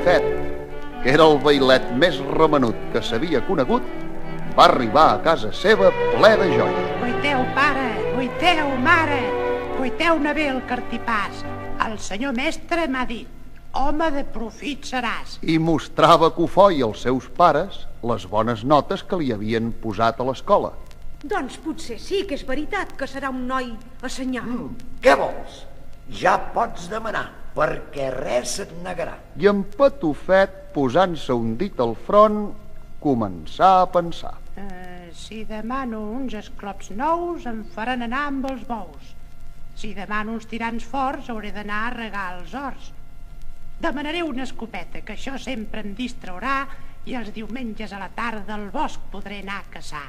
Patufet, que era el vailet més remenut que s'havia conegut, va arribar a casa seva ple de joia. Guaiteu, pare, guaiteu, mare, guaiteu-ne bé el cartipàs. El senyor mestre m'ha dit, home de profit seràs. I mostrava a Cofoi i als seus pares les bones notes que li havien posat a l'escola. Doncs potser sí que és veritat que serà un noi assenyat. Què vols? Ja pots demanar, perquè res se't negarà. I en Patufet, posant-se un dit al front, començà a pensar. Si demano uns esclops nous, em faran anar amb els bous. Si demano uns tirants forts, hauré d'anar a regar els horts. Demanaré una escopeta, que això sempre em distraurà, i els diumenges a la tarda al bosc podré anar a caçar.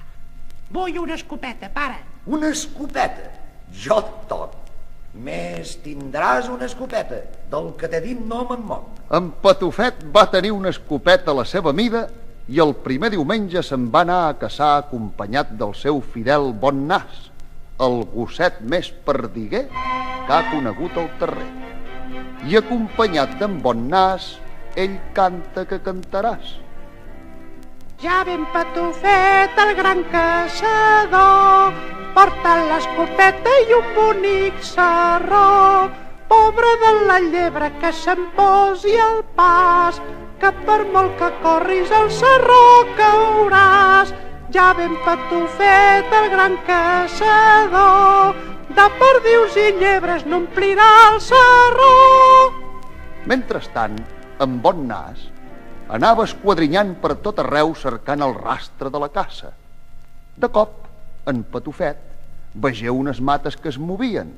Vull una escopeta, pare. Una escopeta? Jo et toc. Més tindràs una escopeta. Del que t'he dit no me'n moc. En Patufet va tenir una escopeta a la seva mida i el primer diumenge se'n va anar a caçar acompanyat del seu fidel bon nas, el gosset més perdiguer que ha conegut el terrer. I acompanyat d'en bon nas, ell canta que cantaràs. Ja ben Patufet, el gran caçador, porta l'escopeta i un bonic sarró. Pobre de la llebre que se'n posi al pas, que per molt que corris al sarró cauràs. Ja ben Patufet, el gran caçador, de perdius i llebres n'omplirà el sarró. Mentrestant, en bon nas anava esquadrinyant per tot arreu cercant el rastre de la caça. De cop, en Patufet vegeu unes mates que es movien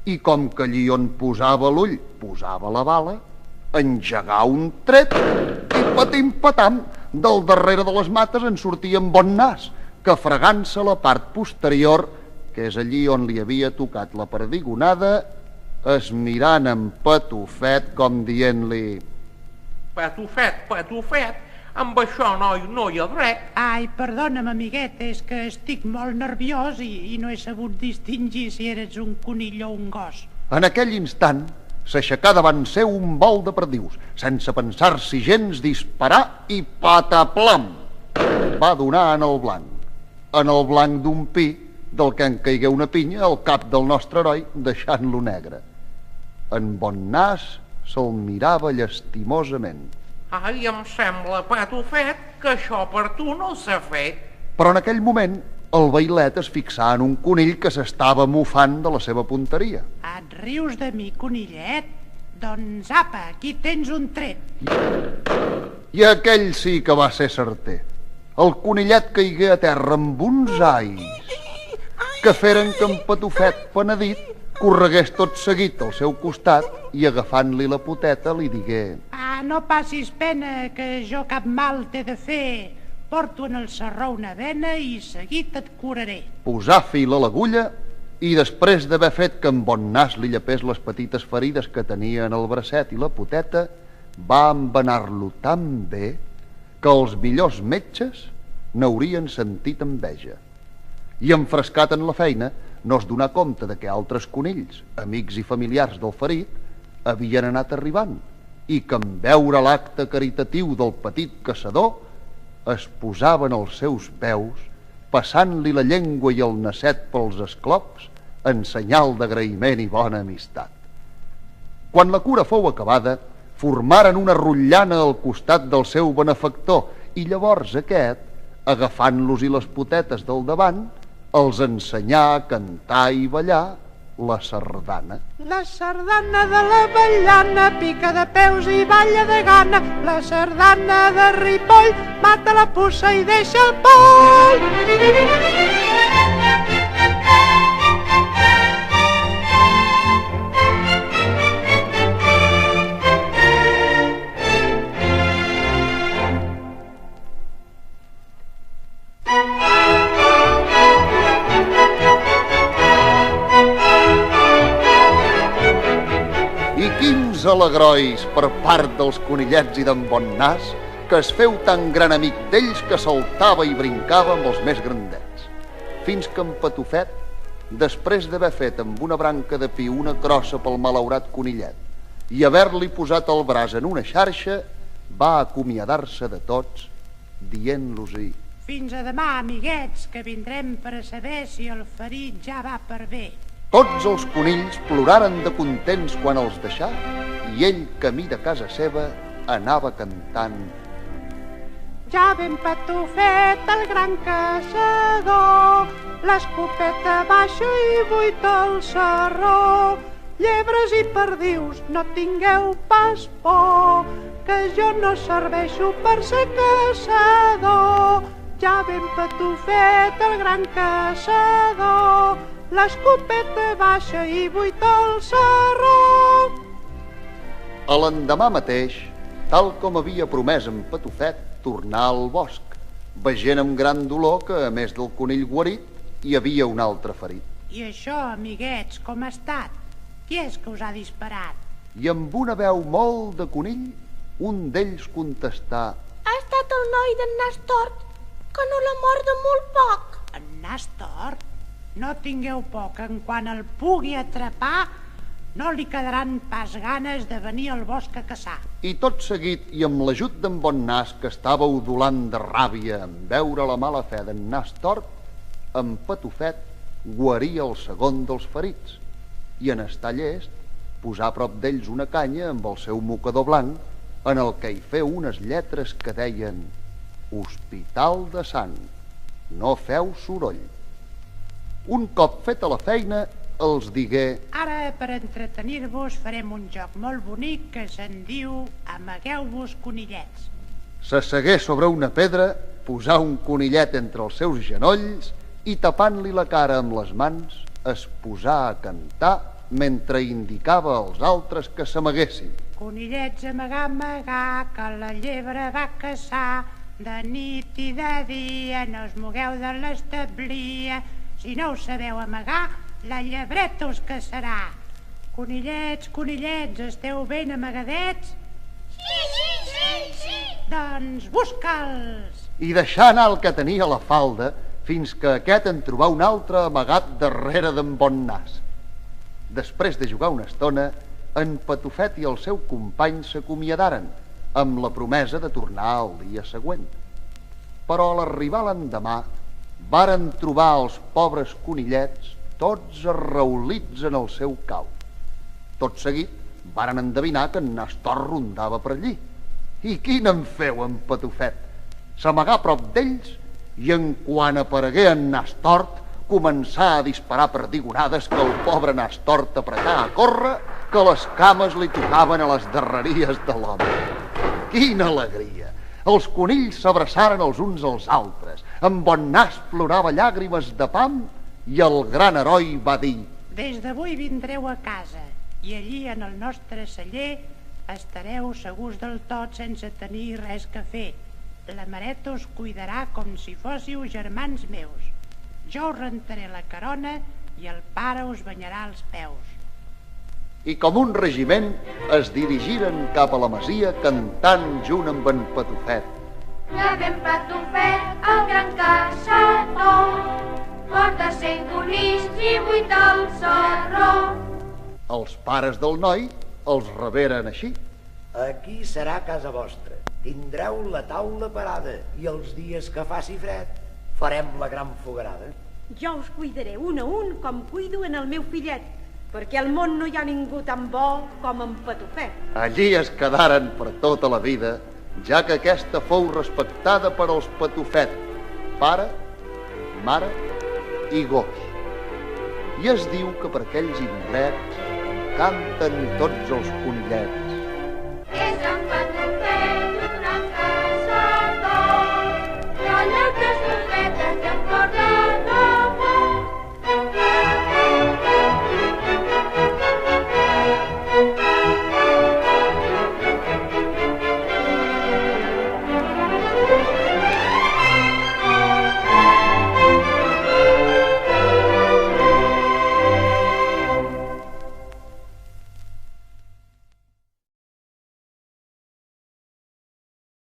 i com que allí on posava l'ull posava la bala, engegà un tret i patim-patam, del darrere de les mates en sortia en bon nas, que fregant-se la part posterior, que és allí on li havia tocat la perdigonada, es mirant en Patufet com dient-li: Patufet, Patufet, amb això no hi ha dret. Ai, perdona'm, amiguet, és que estic molt nerviós i no he sabut distingir si eres un conill o un gos. En aquell instant s'aixecà davant seu un vol de perdius, sense pensar-s'hi gens disparar i pataplam! Va donar en el blanc d'un pi, del que en caigué una pinya al cap del nostre heroi, deixant-lo negre. En bon nas se'l mirava llastimosament. Ai, em sembla, Patufet, que això per tu no s'ha fet. Però en aquell moment el vailet es fixà en un conill que s'estava mofant de la seva punteria. Et rius de mi, conillet? Doncs apa, aquí tens un tret. I aquell sí que va ser certer. El conillet caigué a terra amb uns ais que feren que en Patufet, penedit, corregués tot seguit al seu costat i agafant-li la poteta li digué: No passis pena, que jo cap mal t'he de fer. Porto en el sarró una vena i seguit et curaré. Posà fil a l'agulla i després d'haver fet que en bon nas li llepés les petites ferides que tenia en el bracet i la poteta, va embenar-lo tan bé que els millors metges n'haurien sentit enveja. I enfrescat en la feina, no es donà compte de que altres conills, amics i familiars del ferit, havien anat arribant i que en veure l'acte caritatiu del petit caçador es posaven als seus peus, passant-li la llengua i el nasset pels esclops en senyal d'agraïment i bona amistat. Quan la cura fou acabada, formaren una rotllana al costat del seu benefactor i llavors aquest, agafant-los i les potetes del davant, els ensenyà a cantar i ballar la sardana. La sardana de l'avellana pica de peus i balla de gana. La sardana de Ripoll mata la puça i deixa el poll. Alegrois per part dels conillets i d'en bon nas, que es feu tan gran amic d'ells que saltava i brincava amb els més grandets, fins que en Patufet, després d'haver fet amb una branca de pi una crossa pel malaurat conillet i haver-li posat el braç en una xarxa, va acomiadar-se de tots, dient-los-hi: Fins a demà, amiguets, que vindrem per a saber si el ferit ja va per bé. Tots els conills ploraren de contents quan els deixà, i ell, camí de casa seva, anava cantant: Ja ben patufet el gran caçador, l'escopeta baixa i buita el sarró. Llebres i perdius, no tingueu pas por, que jo no serveixo per ser caçador. Ja ben patufet el gran caçador, l'escopeta baixa i buita el sarró. A l'endemà mateix, tal com havia promès en Patufet, tornà al bosc, veient amb gran dolor que, a més del conill guarit, hi havia un altre ferit. I això, amiguets, com ha estat? Qui és que us ha disparat? I amb una veu molt de conill, un d'ells contestà: Ha estat el noi d'en Nas Tort, que no l'ha mort de molt poc. En Nas Tort? No tingueu por, que en quan el pugui atrapar no li quedaran pas ganes de venir al bosc a caçar. I tot seguit, i amb l'ajut d'en Bon Nas, que estava udolant de ràbia en veure la mala fe d'en Nas Tort, en Patufet guaria el segon dels ferits, i en estar llest, posà a prop d'ells una canya amb el seu mocador blanc, en el que hi feu unes lletres que deien: Hospital de Sang, no feu soroll. Un cop feta la feina, els digué: Ara, per entretenir-vos, farem un joc molt bonic que se'n diu Amagueu-vos conillets. S'assegué sobre una pedra, posà un conillet entre els seus genolls i, tapant-li la cara amb les mans, es posà a cantar mentre indicava als altres que s'amaguessin. Conillets, amagar, amagar, que la llebre va caçar. De nit i de dia no us mogueu de l'establia. Si no us sabeu amagar, la llebreta us caçarà. Conillets, conillets, esteu ben amagadets? Sí. Doncs busca'ls! I deixà anar el que tenia a la falda, fins que aquest en trobà un altre amagat darrere d'en Bon Nas. Després de jugar una estona, en Patufet i el seu company s'acomiadaren, amb la promesa de tornar el dia següent. Però a l'arribar l'endemà, varen trobar els pobres conillets tots arraulits en el seu cau. Tot seguit, varen endevinar que en Nastor rondava per allí. I quin en feu, en Patufet? S'amagà a prop d'ells i, en quan aparegué en Nastort, començà a disparar perdigonades que el pobre Nastort apretà a córrer, que les cames li tocaven a les darreries de l'home. Quina alegria! Els conills s'abraçaren els uns als altres. En Bon Nas plorava llàgrimes de pam i el gran heroi va dir: Des d'avui vindreu a casa i allí en el nostre celler estareu segurs del tot sense tenir res que fer. La mareta us cuidarà com si fóssiu germans meus. Jo us rentaré la carona i el pare us banyarà els peus. I com un regiment es dirigiren cap a la masia cantant junt amb en Patufet: Ja ben Patufet, el gran caçador, porta 100 conills i 8 al sarró. Els pares del noi els reberen així. Aquí serà casa vostra. Tindreu la taula parada i els dies que faci fred farem la gran fogarada. Jo us cuidaré un a un com cuido en el meu fillet, perquè al món no hi ha ningú tan bo com en Patufet. Allí es quedaren per tota la vida, ja que aquesta fou respectada per als Patufet, pare, mare i gos. I es diu que per aquells indrets canten tots els conillets. És